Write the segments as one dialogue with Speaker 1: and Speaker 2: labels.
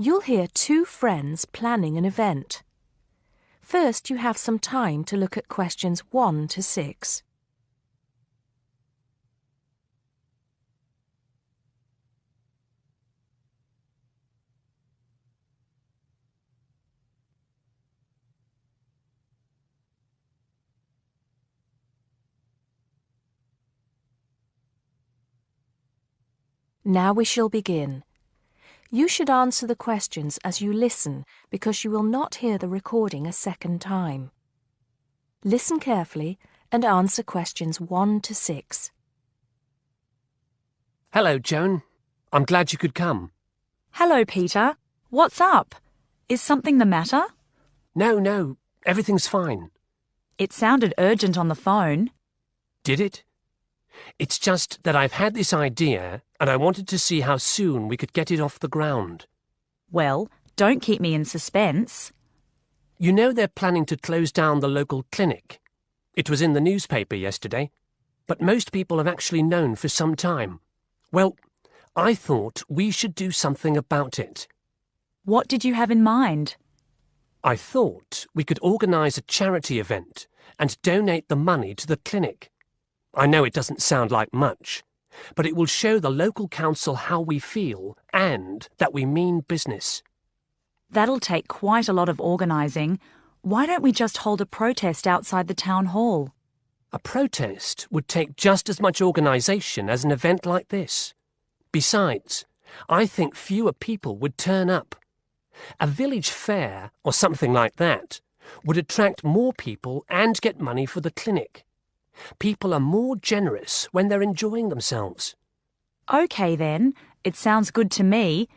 Speaker 1: You'll hear two friends planning an event. First, you have some time to look at questions 1 to 6. Now we shall begin. You should answer the questions as you listen because you will not hear the recording a second time. Listen carefully and answer questions 1 to 6.
Speaker 2: Hello, Joan. I'm glad you could come.
Speaker 3: Hello, Peter. What's up? Is something the matter?
Speaker 2: No, everything's fine.
Speaker 3: It sounded urgent on the phone.
Speaker 2: Did it? It's just that I've had this idea and I wanted to see how soon we could get it off the ground.
Speaker 3: Well, don't keep me in suspense.
Speaker 2: You know they're planning to close down the local clinic. It was in the newspaper yesterday, but most people have actually known for some time. Well, I thought we should do something about it.
Speaker 3: What did you have in mind?
Speaker 2: I thought we could organise a charity event and donate the money to the clinic. I know it doesn't sound like much, but it will show the local council how we feel and that we mean business.
Speaker 3: That'll take quite a lot of organising. Why don't we just hold a protest outside the town hall?
Speaker 2: A protest would take just as much organisation as an event like this. Besides, I think fewer people would turn up. A village fair or something like that would attract more people and get money for the clinic. People are more generous when they're enjoying themselves.
Speaker 3: OK then, it sounds good to me.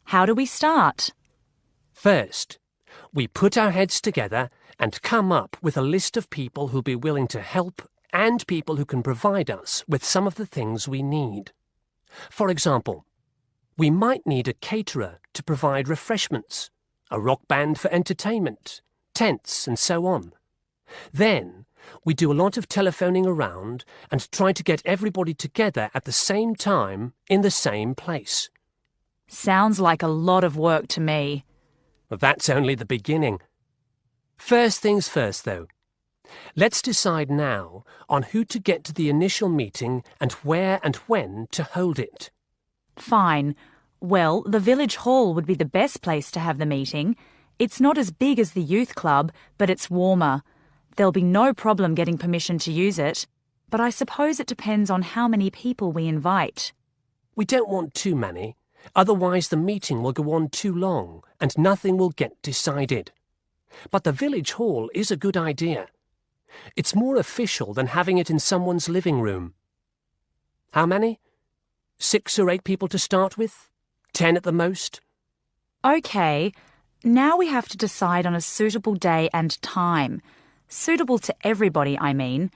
Speaker 3: How do we start?
Speaker 2: First, we put our heads together and come up with a list of people who'll be willing to help and people who can provide us with some of the things we need. For example, we might need a caterer to provide refreshments, a rock band for entertainment, tents and so on. Then, we do a lot of telephoning around and try to get everybody together at the same time in the same place.
Speaker 3: Sounds like a lot of work to me.
Speaker 2: Well, that's only the beginning. First things first, though. Let's decide now on who to get to the initial meeting and where and when to hold it.
Speaker 3: Fine. Well, the village hall would be the best place to have the meeting. It's not as big as the youth club, but it's warmer. There'll be no problem getting permission to use it, but I suppose it depends on how many people we invite.
Speaker 2: We don't want too many, otherwise the meeting will go on too long and nothing will get decided. But the village hall is a good idea. It's more official than having it in someone's living room. How many? 6 or 8 people to start with? 10 at the most?
Speaker 3: OK, now we have to decide on a suitable day and time. Suitable to everybody, I mean.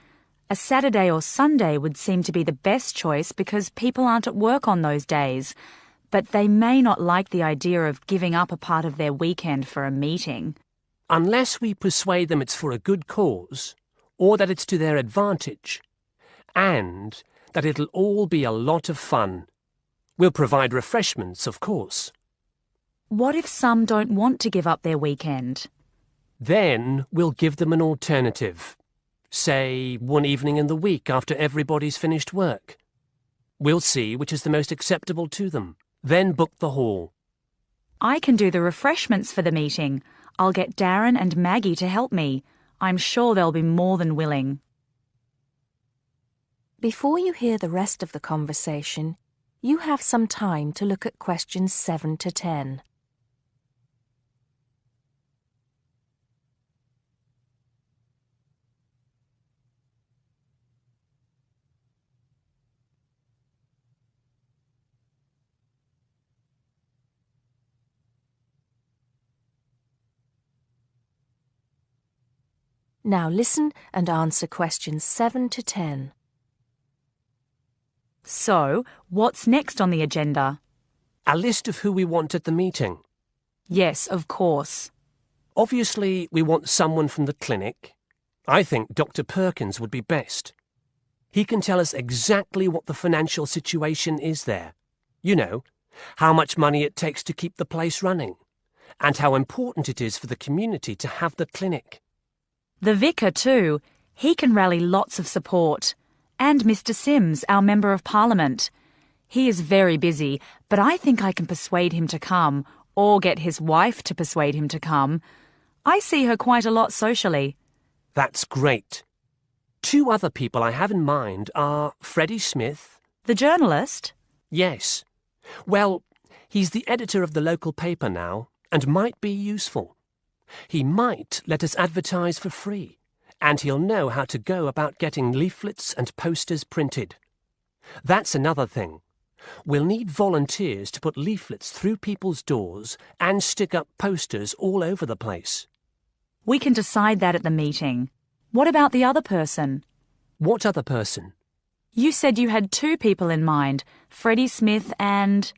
Speaker 3: A Saturday or Sunday would seem to be the best choice because people aren't at work on those days. But they may not like the idea of giving up a part of their weekend for a meeting.
Speaker 2: Unless we persuade them it's for a good cause, or that it's to their advantage, and that it'll all be a lot of fun. We'll provide refreshments, of course.
Speaker 3: What if some don't want to give up their weekend?
Speaker 2: Then we'll give them an alternative. Say, one evening in the week after everybody's finished work. We'll see which is the most acceptable to them. Then book the hall.
Speaker 3: I can do the refreshments for the meeting. I'll get Darren and Maggie to help me. I'm sure they'll be more than willing.
Speaker 1: Before you hear the rest of the conversation, you have some time to look at questions 7 to 10. Now listen and answer questions 7 to 10.
Speaker 3: So, what's next on the agenda?
Speaker 2: A list of who we want at the meeting.
Speaker 3: Yes, of course.
Speaker 2: Obviously, we want someone from the clinic. I think Dr. Perkins would be best. He can tell us exactly what the financial situation is there. You know, how much money it takes to keep the place running, and how important it is for the community to have the clinic.
Speaker 3: The vicar too. He can rally lots of support. And Mr. Sims, our Member of Parliament. He is very busy, but I think I can persuade him to come, or get his wife to persuade him to come. I see her quite a lot socially.
Speaker 2: That's great. 2 other people I have in mind are Freddie Smith.
Speaker 3: The journalist?
Speaker 2: Yes. Well, he's the editor of the local paper now, and might be useful. He might let us advertise for free, and he'll know how to go about getting leaflets and posters printed. That's another thing. We'll need volunteers to put leaflets through people's doors and stick up posters all over the place.
Speaker 3: We can decide that at the meeting. What about the other person?
Speaker 2: What other person?
Speaker 3: You said you had 2 people in mind, Freddie Smith and...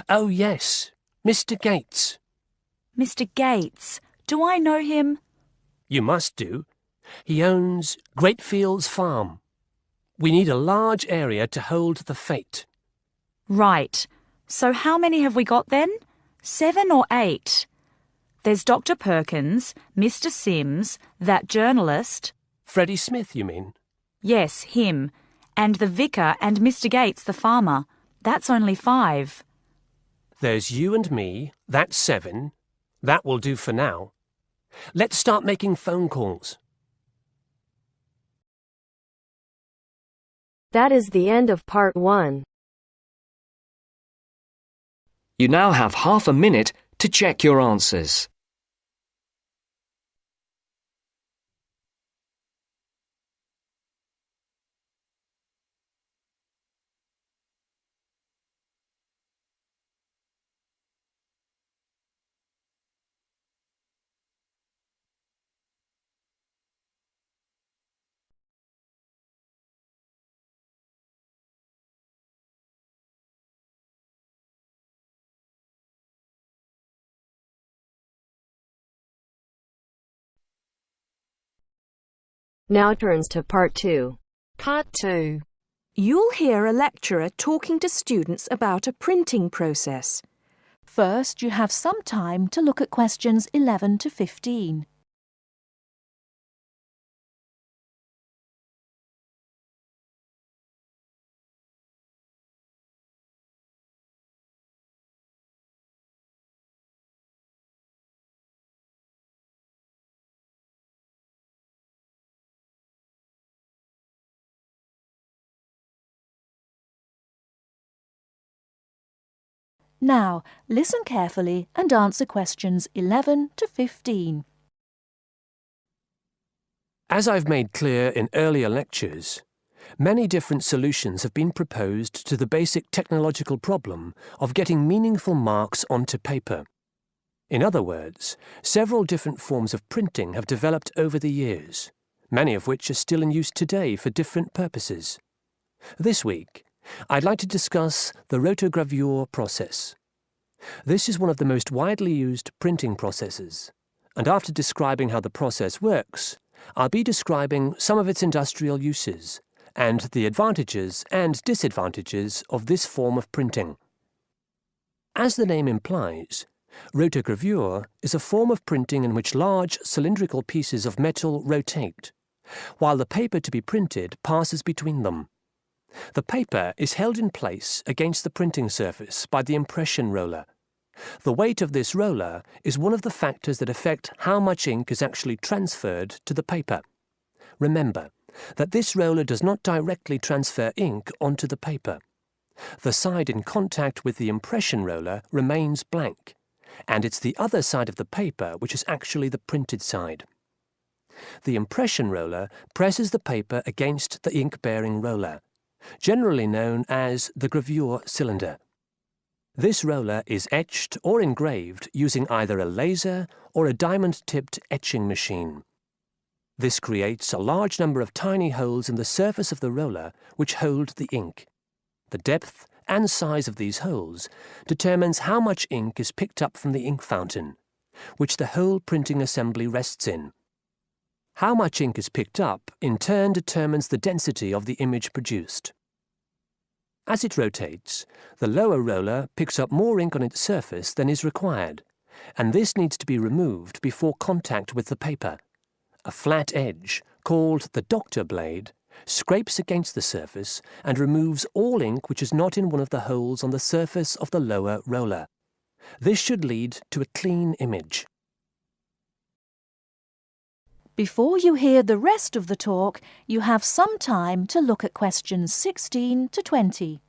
Speaker 2: Oh, yes, Mr. Gates.
Speaker 3: Mr. Gates. Do I know him?
Speaker 2: You must do. He owns Greatfields Farm. We need a large area to hold the fete.
Speaker 3: Right. So how many have we got then? 7 or 8? There's Dr. Perkins, Mr. Sims, that journalist.
Speaker 2: Freddie Smith, you mean?
Speaker 3: Yes, him. And the vicar and Mr. Gates, the farmer. That's only 5.
Speaker 2: There's you and me. That's 7. That will do for now. Let's start making phone calls.
Speaker 4: That is the end of part 1.
Speaker 5: You now have half a minute to check your answers.
Speaker 4: Now turns to part 2.
Speaker 1: Part 2. You'll hear a lecturer talking to students about a printing process. First, you have some time to look at questions 11 to 15. Now, listen carefully and answer questions 11 to 15.
Speaker 2: As I've made clear in earlier lectures, many different solutions have been proposed to the basic technological problem of getting meaningful marks onto paper. In other words, several different forms of printing have developed over the years, many of which are still in use today for different purposes. This week, I'd like to discuss the rotogravure process. This is one of the most widely used printing processes, and after describing how the process works, I'll be describing some of its industrial uses and the advantages and disadvantages of this form of printing. As the name implies, rotogravure is a form of printing in which large cylindrical pieces of metal rotate, while the paper to be printed passes between them. The paper is held in place against the printing surface by the impression roller. The weight of this roller is one of the factors that affect how much ink is actually transferred to the paper. Remember that this roller does not directly transfer ink onto the paper. The side in contact with the impression roller remains blank, and it's the other side of the paper which is actually the printed side. The impression roller presses the paper against the ink-bearing roller, generally known as the gravure cylinder. This roller is etched or engraved using either a laser or a diamond-tipped etching machine. This creates a large number of tiny holes in the surface of the roller which hold the ink. The depth and size of these holes determines how much ink is picked up from the ink fountain, which the whole printing assembly rests in. How much ink is picked up, in turn, determines the density of the image produced. As it rotates, the lower roller picks up more ink on its surface than is required, and this needs to be removed before contact with the paper. A flat edge, called the doctor blade, scrapes against the surface and removes all ink which is not in one of the holes on the surface of the lower roller. This should lead to a clean image.
Speaker 1: Before you hear the rest of the talk, you have some time to look at questions 16 to 20.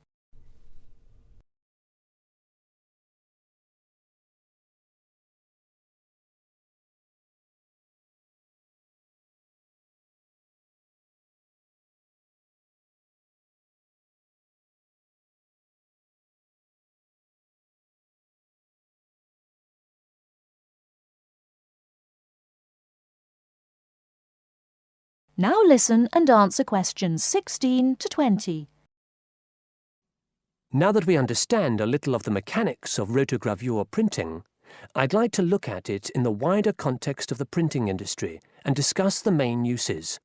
Speaker 1: Now listen and answer questions 16 to 20.
Speaker 2: Now that we understand a little of the mechanics of rotogravure printing, I'd like to look at it in the wider context of the printing industry and discuss the main uses.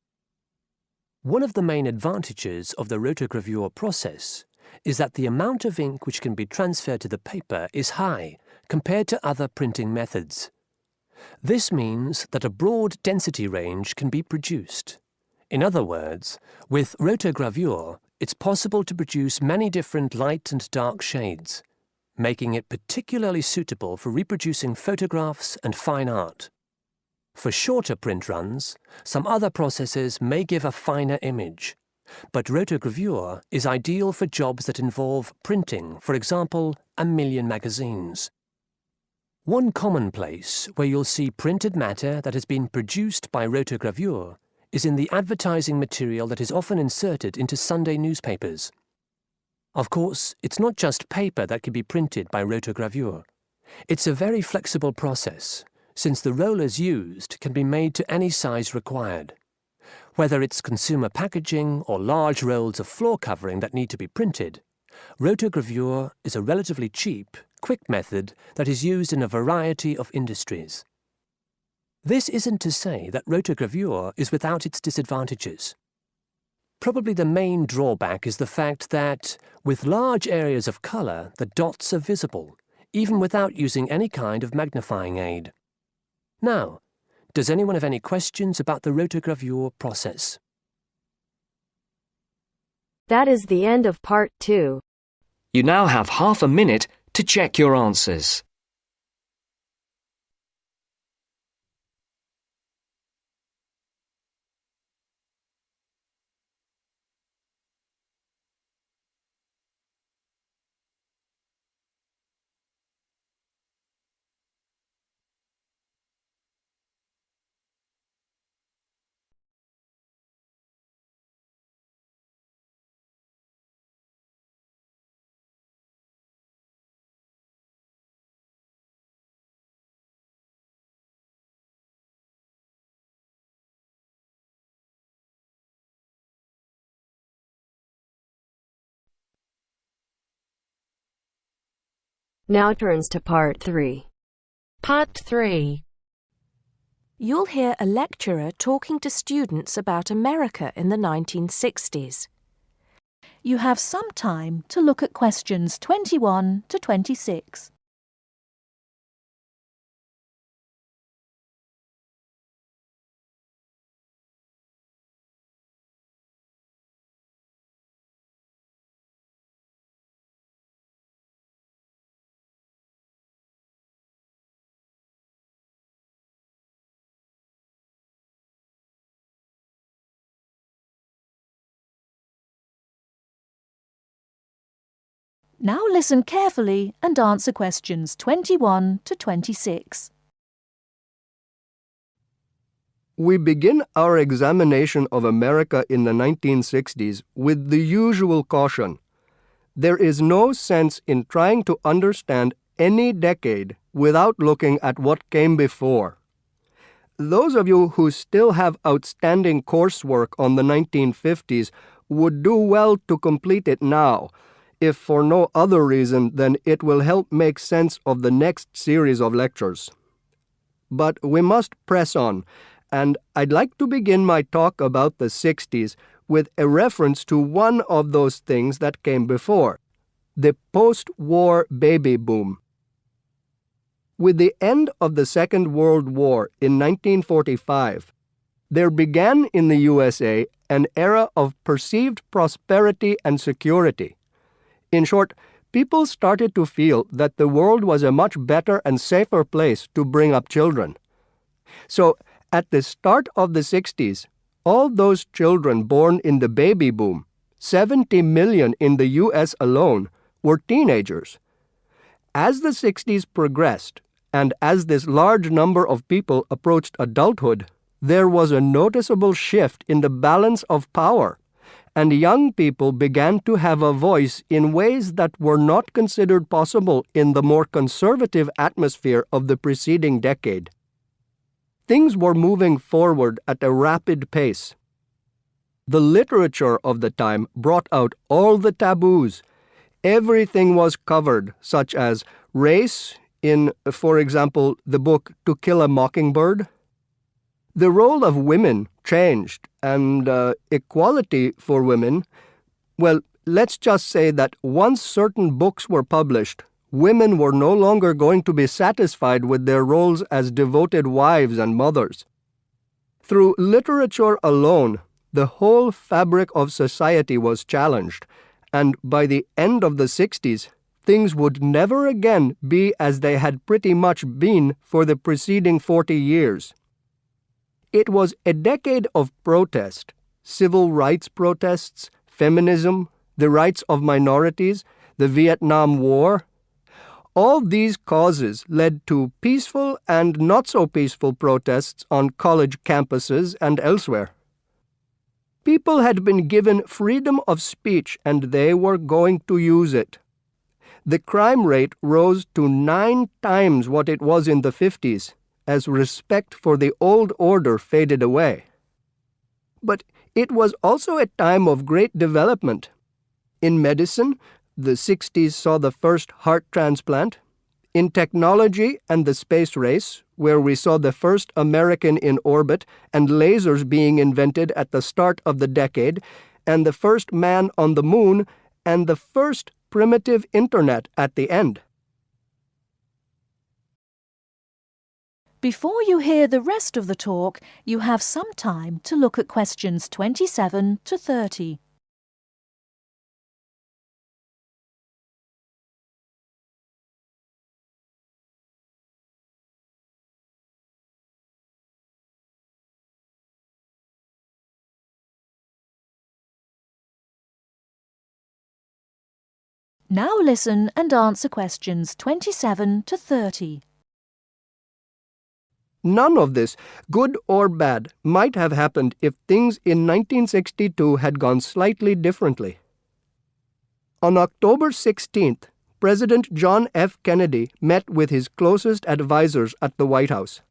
Speaker 2: One of the main advantages of the rotogravure process is that the amount of ink which can be transferred to the paper is high compared to other printing methods. This means that a broad density range can be produced. In other words, with rotogravure, it's possible to produce many different light and dark shades, making it particularly suitable for reproducing photographs and fine art. For shorter print runs, some other processes may give a finer image, but rotogravure is ideal for jobs that involve printing, for example, 1 million magazines. One common place where you'll see printed matter that has been produced by rotogravure is in the advertising material that is often inserted into Sunday newspapers. Of course, it's not just paper that can be printed by rotogravure. It's a very flexible process, since the rollers used can be made to any size required. Whether it's consumer packaging or large rolls of floor covering that need to be printed, rotogravure is a relatively cheap, quick method that is used in a variety of industries. This isn't to say that rotogravure is without its disadvantages. Probably the main drawback is the fact that, with large areas of colour, the dots are visible, even without using any kind of magnifying aid. Now, does anyone have any questions about the rotogravure process?
Speaker 4: That is the end of part 2.
Speaker 5: You now have half a minute to check your answers.
Speaker 4: Now turns to part 3.
Speaker 6: Part 3.
Speaker 1: You'll hear a lecturer talking to students about America in the 1960s. You have some time to look at questions 21 to 26. Now listen carefully and answer questions 21 to 26.
Speaker 7: We begin our examination of America in the 1960s with the usual caution. There is no sense in trying to understand any decade without looking at what came before. Those of you who still have outstanding coursework on the 1950s would do well to complete it now, if for no other reason than it will help make sense of the next series of lectures. But we must press on, and I'd like to begin my talk about the 60s with a reference to one of those things that came before, the post-war baby boom. With the end of the Second World War in 1945, there began in the USA an era of perceived prosperity and security. In short, people started to feel that the world was a much better and safer place to bring up children. So, at the start of the 60s, all those children born in the baby boom, 70 million in the US alone, were teenagers. As the 60s progressed, and as this large number of people approached adulthood, there was a noticeable shift in the balance of power, and young people began to have a voice in ways that were not considered possible in the more conservative atmosphere of the preceding decade. Things were moving forward at a rapid pace. The literature of the time brought out all the taboos. Everything was covered, such as race in, for example, the book To Kill a Mockingbird. The role of women changed, and equality for women, well, let's just say that once certain books were published, women were no longer going to be satisfied with their roles as devoted wives and mothers. Through literature alone, the whole fabric of society was challenged, and by the end of the 60s, things would never again be as they had pretty much been for the preceding 40 years. It was a decade of protest, civil rights protests, feminism, the rights of minorities, the Vietnam War. All these causes led to peaceful and not-so-peaceful protests on college campuses and elsewhere. People had been given freedom of speech, and they were going to use it. The crime rate rose to 9 times what it was in the 50s, as respect for the old order faded away. But it was also a time of great development. In medicine, the 60s saw the first heart transplant. In technology and the space race, where we saw the first American in orbit and lasers being invented at the start of the decade, and the first man on the moon, and the first primitive internet at the end.
Speaker 1: Before you hear the rest of the talk, you have some time to look at questions 27 to 30. Now listen and answer questions 27 to 30.
Speaker 7: None of this, good or bad, might have happened if things in 1962 had gone slightly differently. On October 16th, President John F. Kennedy met with his closest advisors at the White House.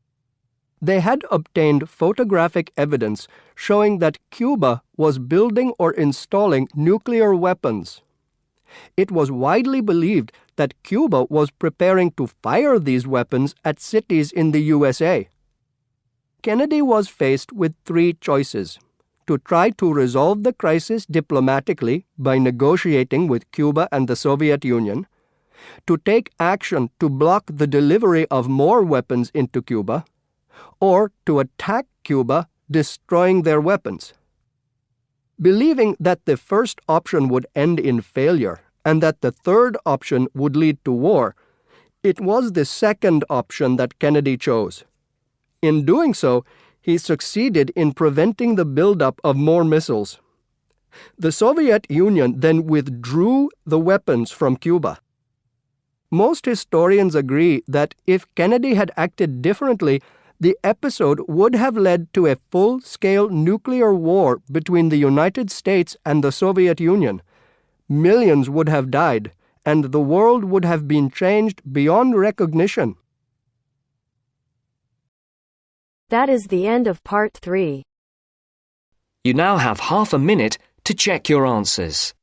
Speaker 7: They had obtained photographic evidence showing that Cuba was building or installing nuclear weapons. It was widely believed that Cuba was preparing to fire these weapons at cities in the USA. Kennedy was faced with 3 choices: to try to resolve the crisis diplomatically by negotiating with Cuba and the Soviet Union, to take action to block the delivery of more weapons into Cuba, or to attack Cuba, destroying their weapons. Believing that the first option would end in failure and that the third option would lead to war, it was the second option that Kennedy chose. In doing so, he succeeded in preventing the buildup of more missiles. The Soviet Union then withdrew the weapons from Cuba. Most historians agree that if Kennedy had acted differently, the episode would have led to a full-scale nuclear war between the United States and the Soviet Union. Millions would have died, and the world would have been changed beyond recognition.
Speaker 4: That is the end of part 3.
Speaker 5: You now have half a minute to check your answers.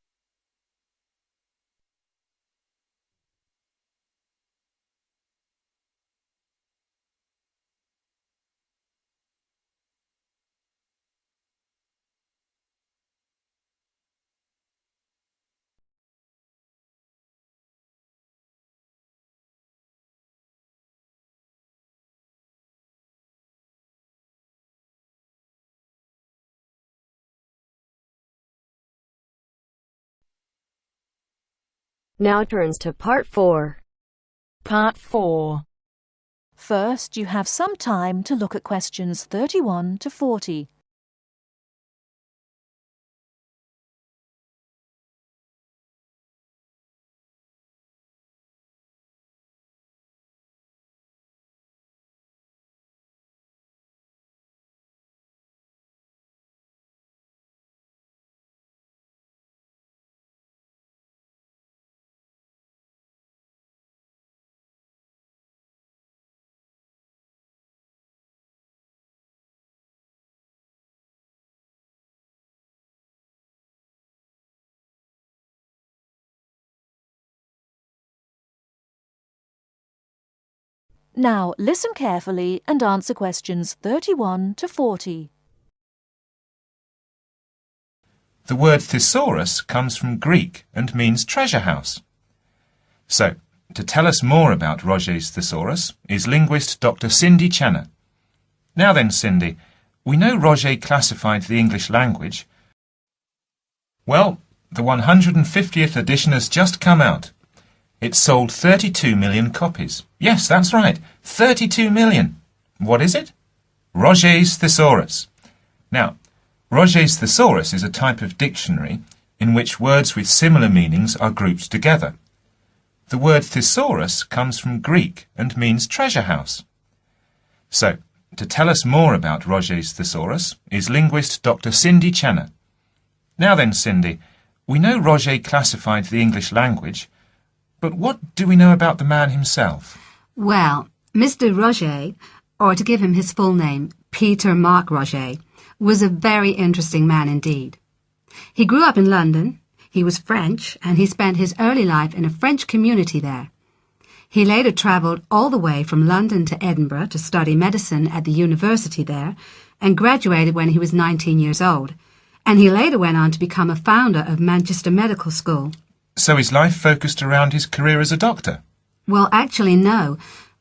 Speaker 4: Now turns to Part 4.
Speaker 6: Part 4.
Speaker 1: First, you have some time to look at questions 31 to 40. Now, listen carefully and answer questions 31 to 40.
Speaker 8: The word thesaurus comes from Greek and means treasure house. So, to tell us more about Roget's thesaurus is linguist Dr. Cindy Channer. Now then, Cindy, we know Roget classified the English language. Well, the 150th edition has just come out. It sold 32 million copies. Yes, that's right, 32 million. What is it? Roget's Thesaurus. Now, Roget's Thesaurus is a type of dictionary in which words with similar meanings are grouped together. The word thesaurus comes from Greek and means treasure house. So, to tell us more about Roget's Thesaurus is linguist Dr. Cindy Channer. Now then, Cindy, we know Roget classified the English language, but what do we know about the man himself?
Speaker 9: Well, Mr. Roget, or to give him his full name, Peter Mark Roget, was a very interesting man indeed. He grew up in London, he was French, and he spent his early life in a French community there. He later travelled all the way from London to Edinburgh to study medicine at the university there, and graduated when he was 19 years old, and he later went on to become a founder of Manchester Medical School.
Speaker 8: So his life focused around his career as a doctor?
Speaker 9: Well, actually, no.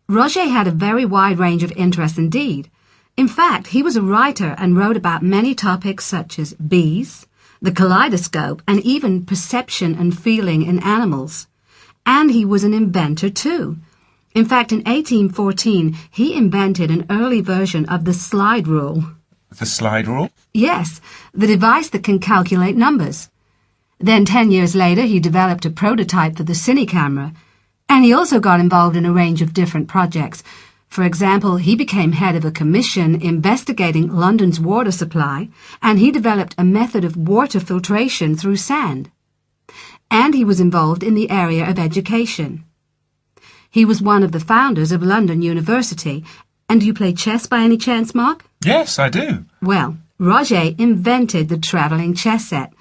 Speaker 9: Roget had a very wide range of interests indeed. In fact, he was a writer and wrote about many topics such as bees, the kaleidoscope, and even perception and feeling in animals. And he was an inventor too. In fact, in 1814, he invented an early version of the slide rule.
Speaker 8: The slide rule?
Speaker 9: Yes, the device that can calculate numbers. Then 10 years later, he developed a prototype for the cine camera, and he also got involved in a range of different projects. For example, he became head of a commission investigating London's water supply, and he developed a method of water filtration through sand. And he was involved in the area of education. He was one of the founders of London University. And do you play chess by any chance, Mark?
Speaker 8: Yes, I do.
Speaker 9: Well, Roget invented the travelling chess set.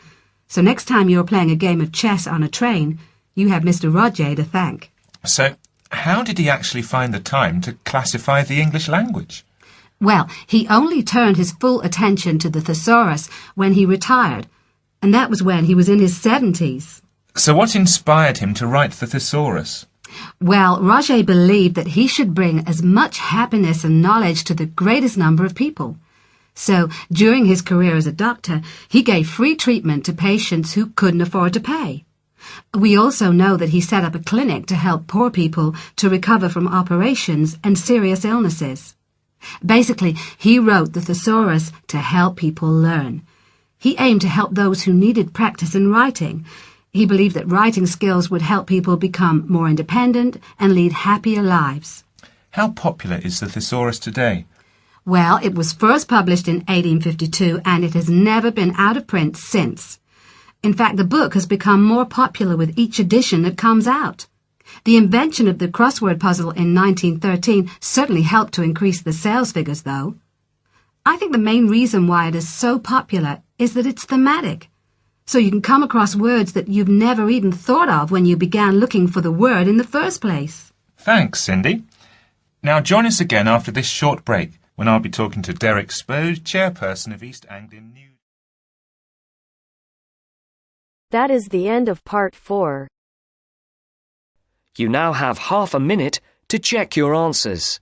Speaker 9: So next time you're playing a game of chess on a train, you have Mr. Roget to thank.
Speaker 8: So, how did he actually find the time to classify the English language?
Speaker 9: Well, he only turned his full attention to the thesaurus when he retired, and that was when he was in his 70s.
Speaker 8: So what inspired him to write the thesaurus?
Speaker 9: Well, Roget believed that he should bring as much happiness and knowledge to the greatest number of people. So, during his career as a doctor, he gave free treatment to patients who couldn't afford to pay. We also know that he set up a clinic to help poor people to recover from operations and serious illnesses. Basically, he wrote the thesaurus to help people learn. He aimed to help those who needed practice in writing. He believed that writing skills would help people become more independent and lead happier lives.
Speaker 8: How popular is the thesaurus today?
Speaker 9: Well, it was first published in 1852 and it has never been out of print since. In fact, the book has become more popular with each edition that comes out. The invention of the crossword puzzle in 1913 certainly helped to increase the sales figures, though. I think the main reason why it is so popular is that it's thematic. So you can come across words that you've never even thought of when you began looking for the word in the first place.
Speaker 8: Thanks, Cindy. Now join us again after this short break, when I'll be talking to Derek Spode, chairperson of East Anglian News.
Speaker 4: That is the end of Part 4.
Speaker 5: You now have half a minute to check your answers.